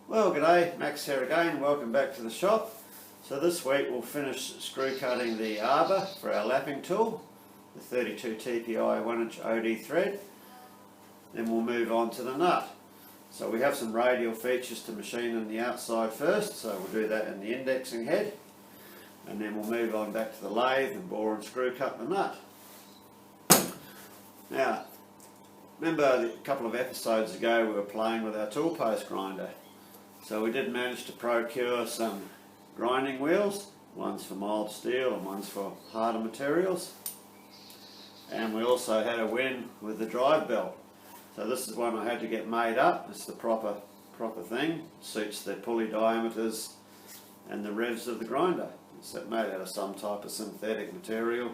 Well, g'day, Max here again, welcome back to the shop. So this week we'll finish screw cutting the arbor for our lapping tool, the 32 TPI 1-inch OD thread. Then we'll move on to the nut. So we have some radial features to machine on the outside first, so we'll do that in the indexing head. And then we'll move on back to the lathe and bore and screw cut the nut. Now, remember a couple of episodes ago we were playing with our tool post grinder. So we did manage to procure some grinding wheels, one's for mild steel and one's for harder materials. And we also had a win with the drive belt. So this is one I had to get made up. It's the proper thing. Suits the pulley diameters and the revs of the grinder. It's made out of some type of synthetic material.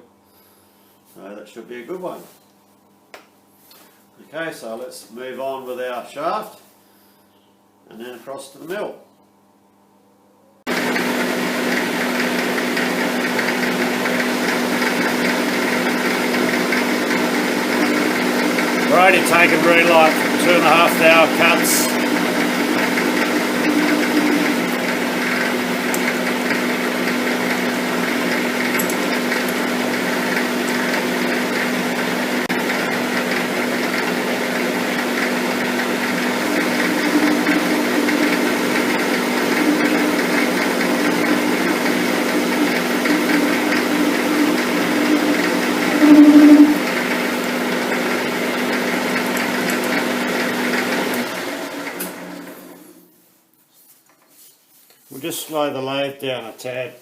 So that should be a good one. Okay, so let's move on with our shaft and then across to the mill. We're only taking really like 2.5 hour cuts. We'll just slow the lathe down a tad.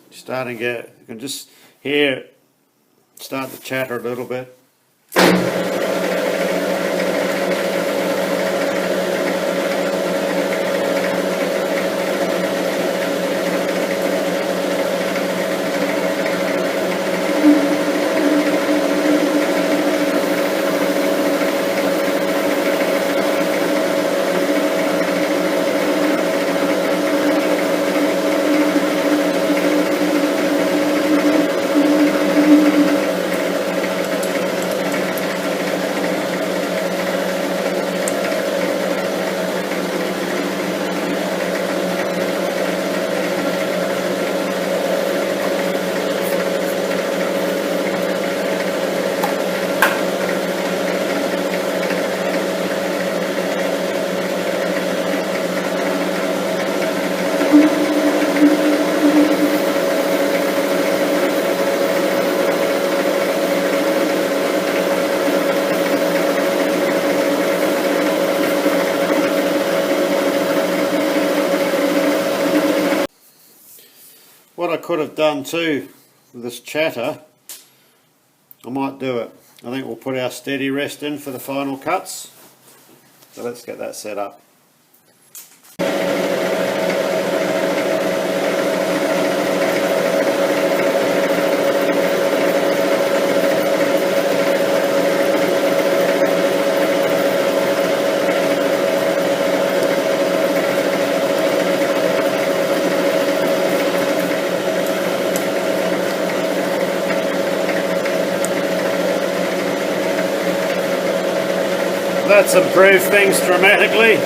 Starting to get, you can just hear it start to chatter a little bit. What I could have done too with this chatter, I might do it. I think we'll put our steady rest in for the final cuts. So let's get that set up. That's improved things dramatically.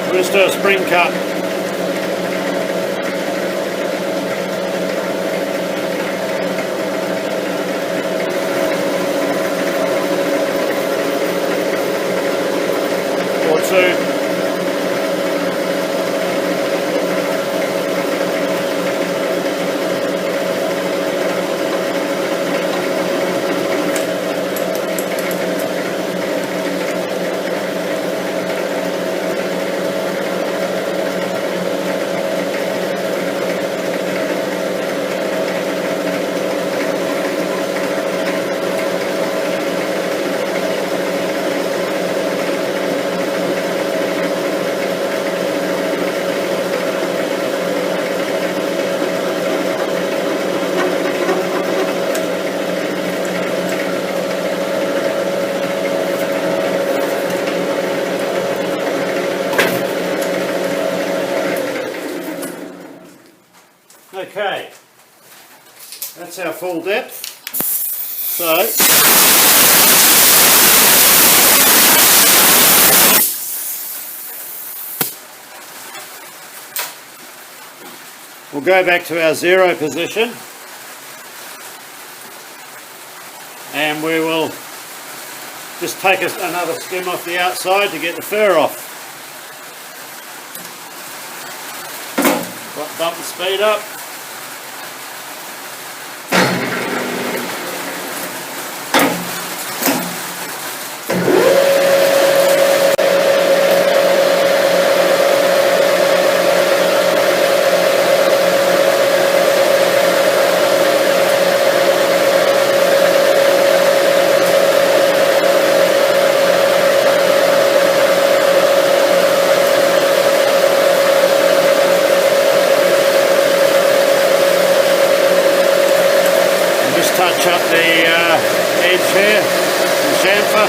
We'll just do a spring cut. Or two. Okay, that's our full depth. So we'll go back to our 0 position and we will just take another skim off the outside to get the fur off. Bump the speed up. Touch up the edge here, the chamfer.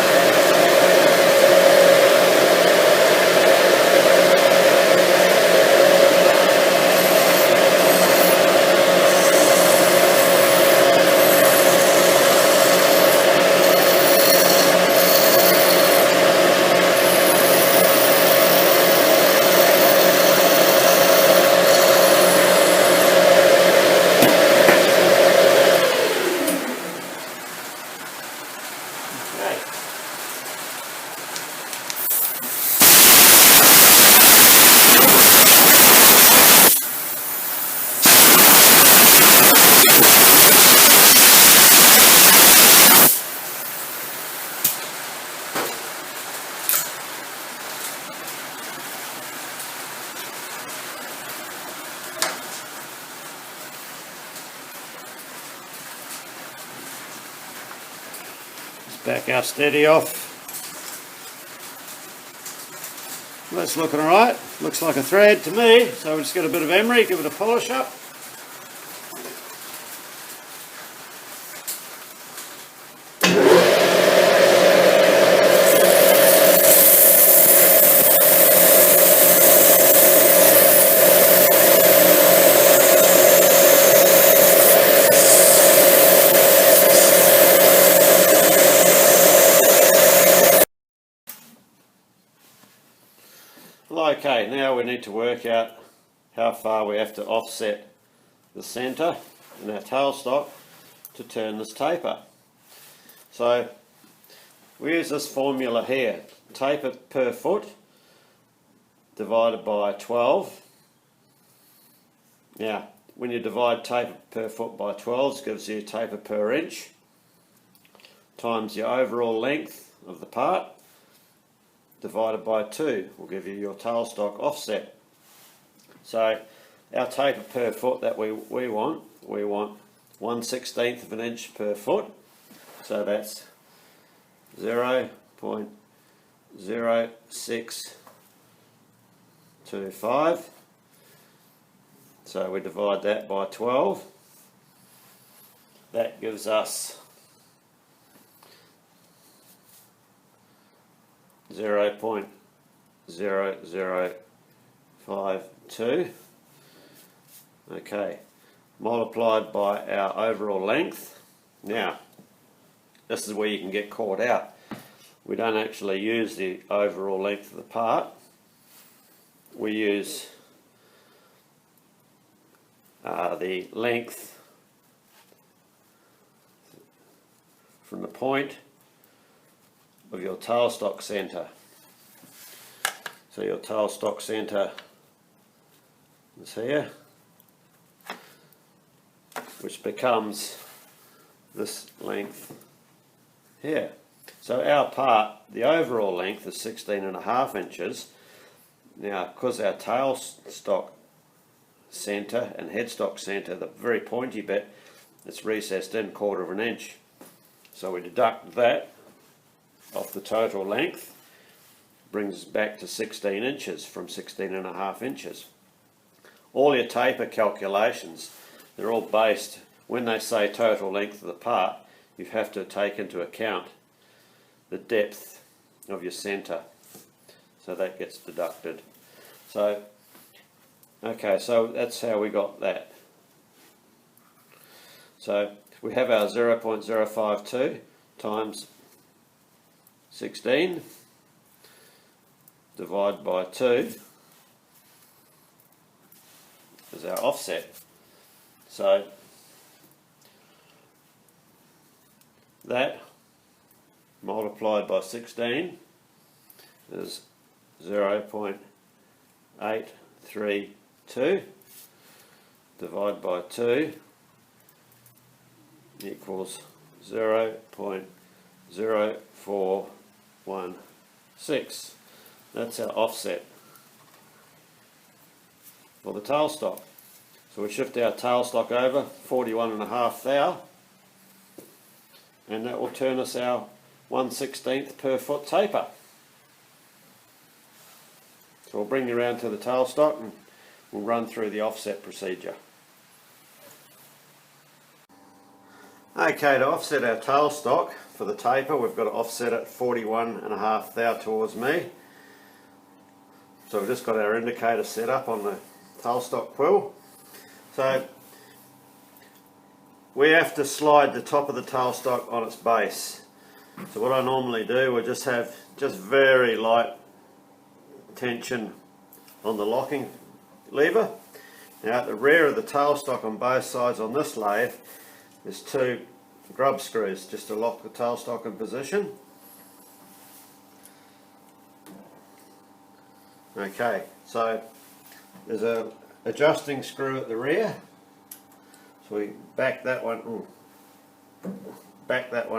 Back our steady off. That's looking alright. Looks like a thread to me, so we'll just get a bit of emery, give it a polish up. Okay, now we need to work out how far we have to offset the centre in our tailstock to turn this taper. So we use this formula here, taper per foot divided by 12. Now when you divide taper per foot by 12, it gives you taper per inch times your overall length of the part divided by 2 will give you your tailstock offset. So our taper per foot that we want 1/16 of an inch per foot. So that's 0.0625. So we divide that by 12. That gives us 0.0052. Okay, multiplied by our overall length. Now, this is where you can get caught out. We don't actually use the overall length of the part. We use the length from the point of your tailstock centre. So your tailstock centre is here, which becomes this length here. So our part, the overall length is 16.5 inches. Now, because our tailstock centre and headstock centre, the very pointy bit, it's recessed in 1/4 of an inch. So we deduct that off the total length, brings us back to 16 inches from 16.5 inches. All your taper calculations, they're all based, when they say total length of the part, you have to take into account the depth of your centre. So that gets deducted. So, okay, so that's how we got that. So we have our 0.052 times 16 divided by 2 is our offset. So that multiplied by 16 is 0.832 divided by 2 equals 0.0416. That's our offset for the tailstock. So we shift our tailstock over 41.5 thou, and that will turn us our 1/16 per foot taper. So we'll bring you around to the tailstock and we'll run through the offset procedure. Okay, to offset our tailstock for the taper, we've got to offset it 41.5 thou towards me. So we've just got our indicator set up on the tailstock quill. So we have to slide the top of the tailstock on its base. So what I normally do, I just have very light tension on the locking lever. Now at the rear of the tailstock on both sides on this lathe, there's 2 grub screws just to lock the tailstock in position. Okay, so there's a adjusting screw at the rear. So we back that one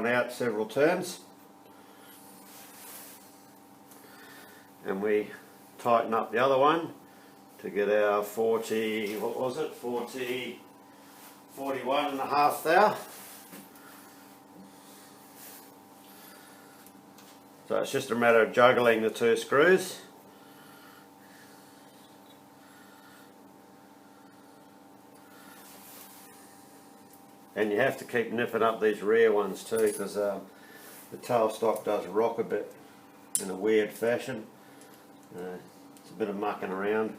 out several turns, and we tighten up the other one to get our 41.5 thou. So it's just a matter of juggling the 2 screws. And you have to keep nipping up these rear ones too, because the tailstock does rock a bit in a weird fashion. It's a bit of mucking around.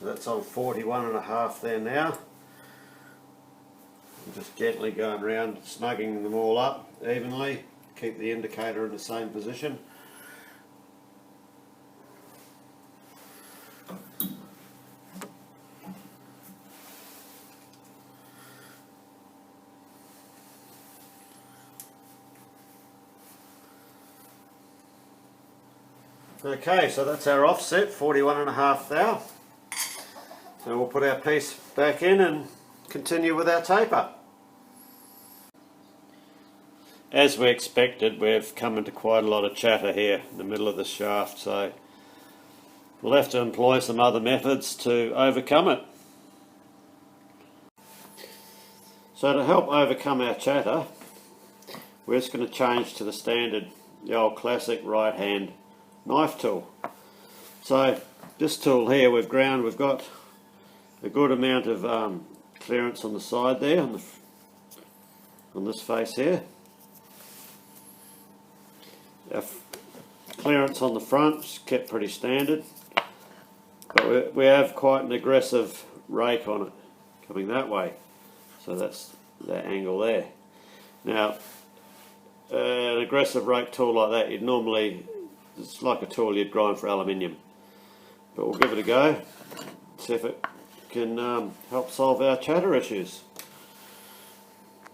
So that's on 41.5 there now. I'm just gently going around, snugging them all up evenly, keep the indicator in the same position. Okay, so that's our offset, 41.5 thou. So we'll put our piece back in and continue with our taper. As we expected, we've come into quite a lot of chatter here in the middle of the shaft, so we'll have to employ some other methods to overcome it. So to help overcome our chatter, we're just going to change to the standard, the old classic right hand knife tool. So this tool here we've got a good amount of clearance on the side there, on this face here. Our clearance on the front is kept pretty standard, but we have quite an aggressive rake on it coming that way, so that's that angle there. Now an aggressive rake tool like that, it's like a tool you'd grind for aluminium, but we'll give it a go, see if it can help solve our chatter issues.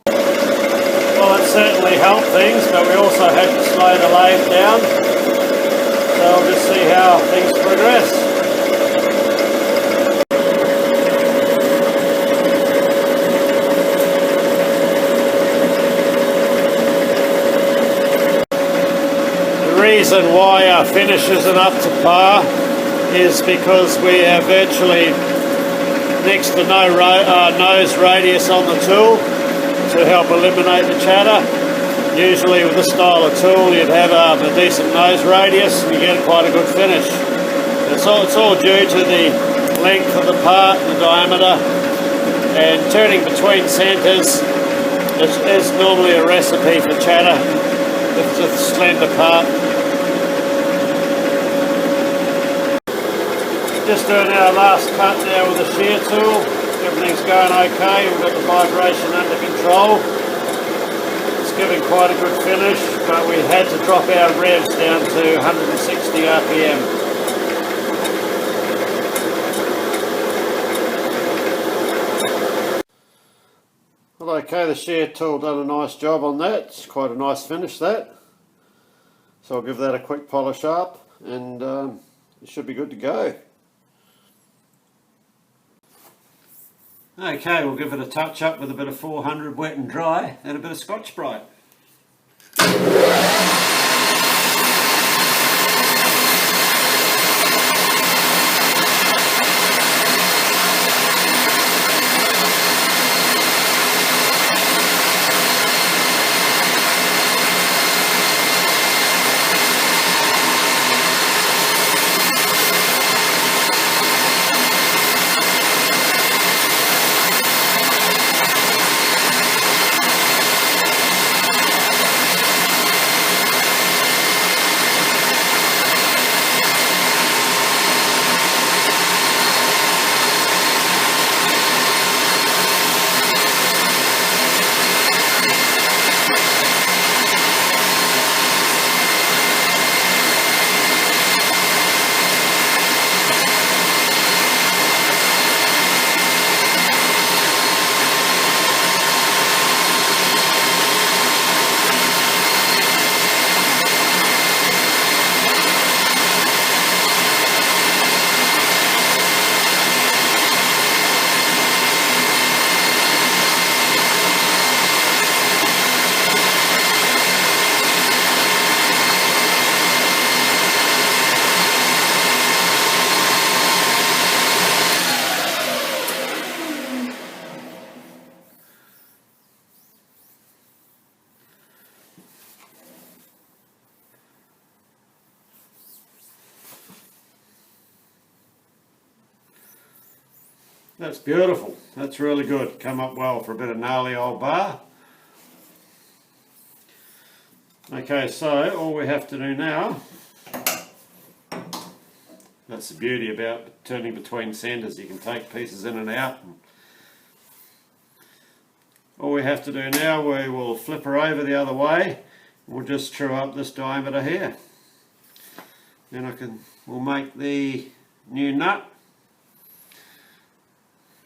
Well, it certainly helped things, but we also had to slow the lathe down, so we'll just see how things progress. The reason why our finish isn't up to par is because we have virtually next to no nose radius on the tool to help eliminate the chatter. Usually with this style of tool you'd have a decent nose radius and you get quite a good finish. It's all due to the length of the part, the diameter, and turning between centres is normally a recipe for chatter if it's a slender part. Just doing our last cut now with the shear tool. Everything's going okay, we've got the vibration under control. It's giving quite a good finish, but we had to drop our revs down to 160 RPM. Well, okay, the shear tool done a nice job on that. It's quite a nice finish, that. So I'll give that a quick polish up and it should be good to go. Okay, we'll give it a touch up with a bit of 400 wet and dry and a bit of Scotch-Brite. That's beautiful. That's really good. Come up well for a bit of gnarly old bar. Okay, so all we have to do now, that's the beauty about turning between centres, you can take pieces in and out. All we have to do now, we will flip her over the other way. We'll just true up this diameter here. Then we'll make the new nut.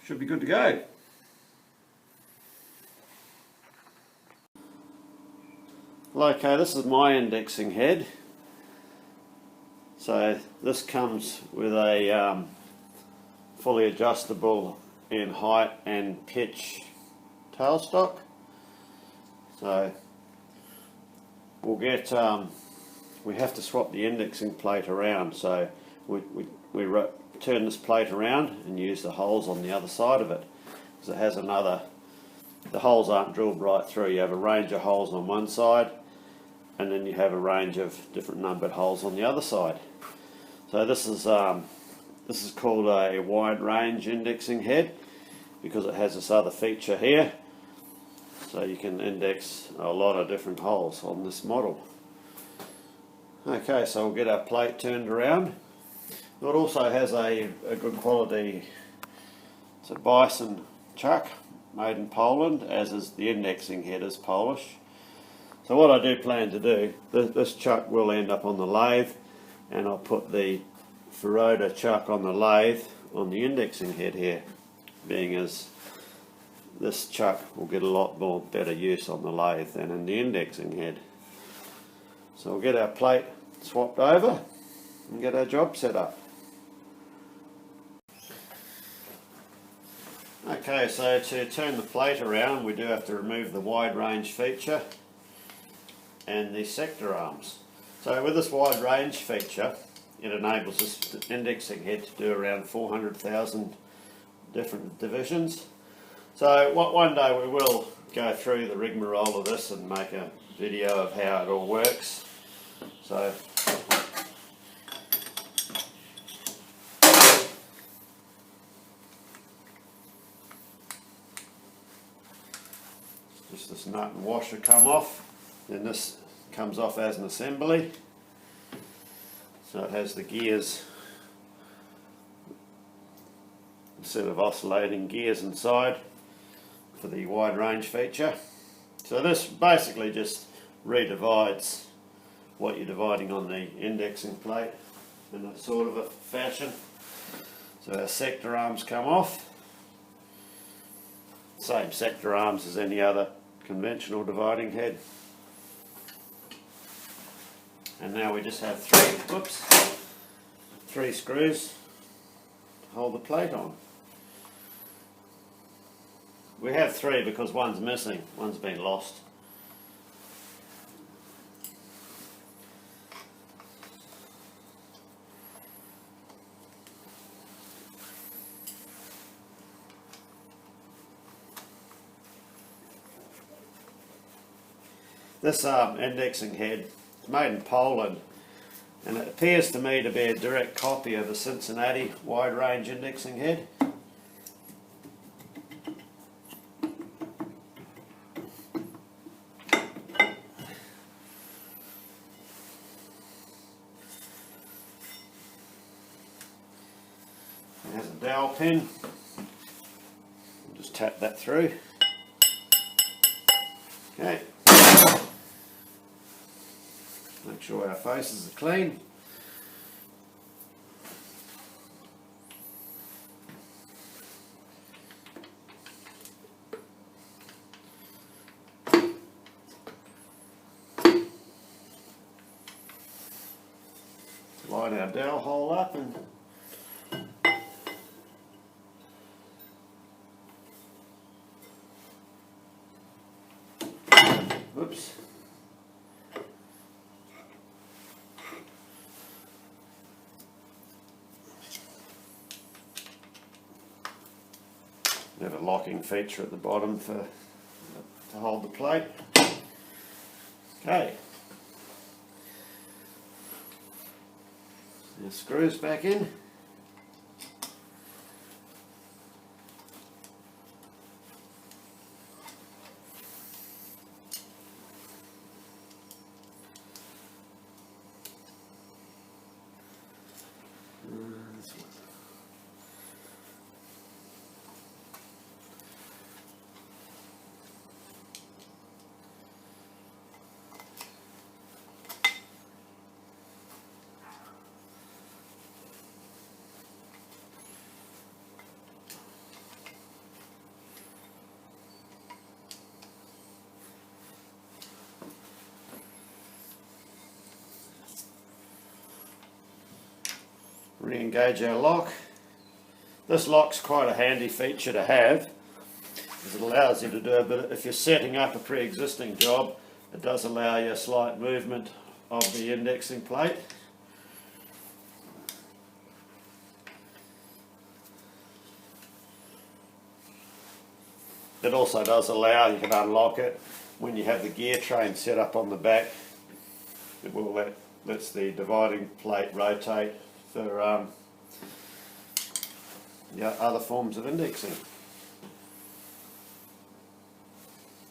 Should be good to go. Well, okay, this is my indexing head. So this comes with a fully adjustable in height and pitch tailstock. So we'll get, we have to swap the indexing plate around. So we turn this plate around and use the holes on the other side of it, because it has the holes aren't drilled right through. You have a range of holes on one side and then you have a range of different numbered holes on the other side. So this is called a wide range indexing head because it has this other feature here, so you can index a lot of different holes on this model. Okay, so we'll get our plate turned around. It also has a good quality, it's a bison chuck made in Poland, as is the indexing head is Polish. So what I do plan to do, this chuck will end up on the lathe, and I'll put the Feroda chuck on the lathe on the indexing head here, being as this chuck will get a lot more better use on the lathe than in the indexing head. So we'll get our plate swapped over and get our job set up. Okay, so to turn the plate around we do have to remove the wide range feature and the sector arms. So with this wide range feature, it enables this indexing head to do around 400,000 different divisions. So one day we will go through the rigmarole of this and make a video of how it all works. So just this nut and washer come off, then this comes off as an assembly. So it has the gears, instead of oscillating gears inside for the wide range feature. So this basically just redivides what you're dividing on the indexing plate in a sort of a fashion. So our sector arms come off, same sector arms as any other conventional dividing head. And now we just have three screws to hold the plate on. We have three because one's missing, one's been lost. This indexing head is made in Poland, and it appears to me to be a direct copy of the Cincinnati wide range indexing head. It has a dowel pin. We'll just tap that through. Okay. Make sure our faces are clean. Line our dowel hole up and whoops. We have a locking feature at the bottom to hold the plate. Okay. The screws back in. Re-engage our lock. This lock's quite a handy feature to have, because it allows you to do a bit, if you're setting up a pre-existing job, it does allow you a slight movement of the indexing plate. It also does allow, you can unlock it when you have the gear train set up on the back. It will lets the dividing plate rotate for other forms of indexing.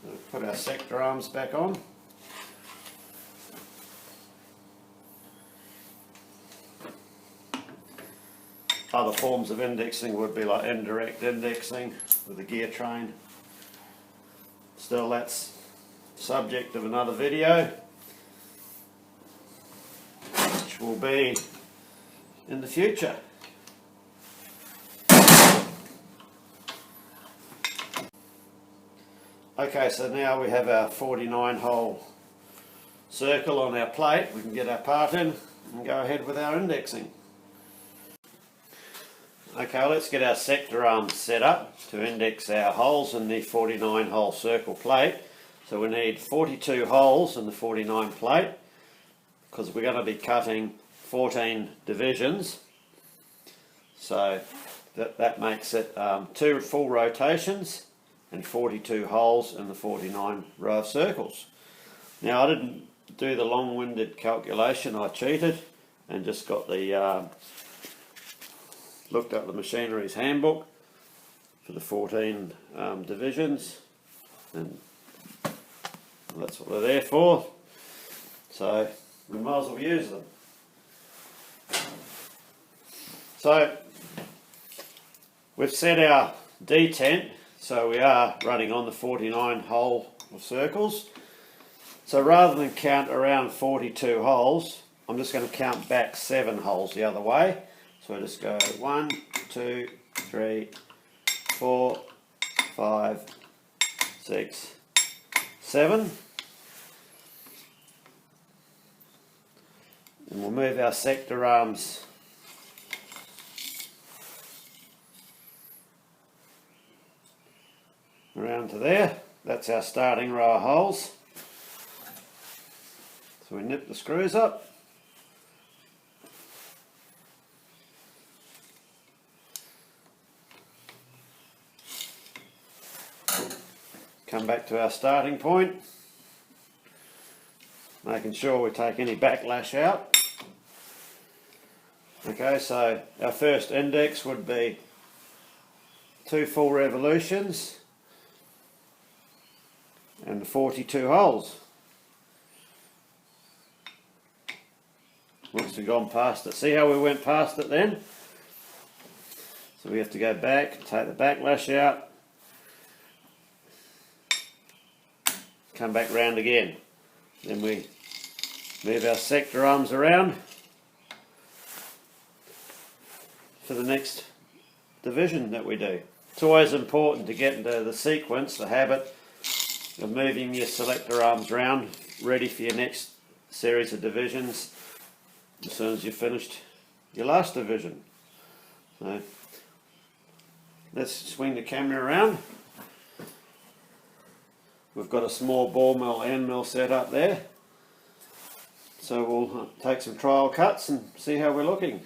We'll put our sector arms back on. Other forms of indexing would be like indirect indexing with the gear train. Still, that's subject of another video, which will be in the future. Okay, so now we have our 49 hole circle on our plate. We can get our part in and go ahead with our indexing. Okay, let's get our sector arms set up to index our holes in the 49 hole circle plate. So we need 42 holes in the 49 plate because we're going to be cutting 14 divisions. So that makes it 2 full rotations and 42 holes in the 49 row of circles. Now I didn't do the long-winded calculation, I cheated and just got the looked up the machinery's handbook for the 14 divisions, and that's what they're there for, so we might as well use them. So we've set our detent, so we are running on the 49 hole of circles. So rather than count around 42 holes, I'm just going to count back 7 holes the other way. So I just go 1, 2, 3, 4, 5, 6, 7. And we'll move our sector arms around to there. That's our starting row of holes. So we nip the screws up. Come back to our starting point, making sure we take any backlash out. Okay, so our first index would be 2 full revolutions and 42 holes. Once we've gone past it, see how we went past it then? So we have to go back, take the backlash out, come back round again. Then we move our sector arms around for the next division that we do. It's always important to get into the sequence, the habit of moving your selector arms around, ready for your next series of divisions as soon as you've finished your last division. So let's swing the camera around. We've got a small ball mill end mill set up there, so we'll take some trial cuts and see how we're looking.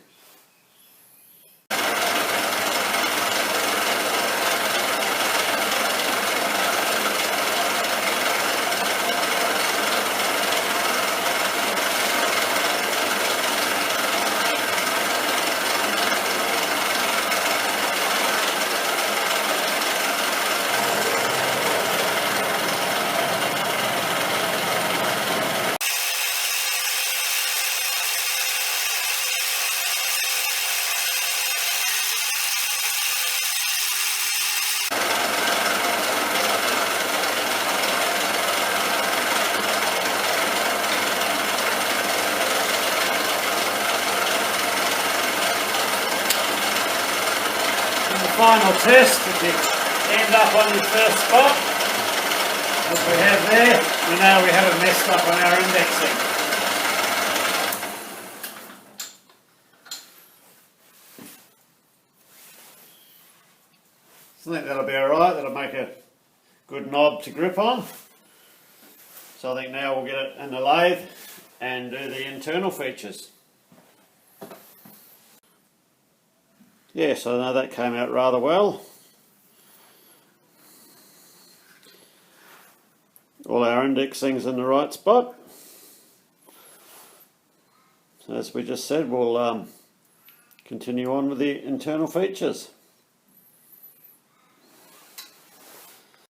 Final test, if you end up on your first spot, as we have there, we know we haven't messed up on our indexing. So I think that'll be alright, that'll make a good knob to grip on. So I think now we'll get it in the lathe and do the internal features. Yes, I know that came out rather well. All our indexing's in the right spot. So as we just said, we'll continue on with the internal features.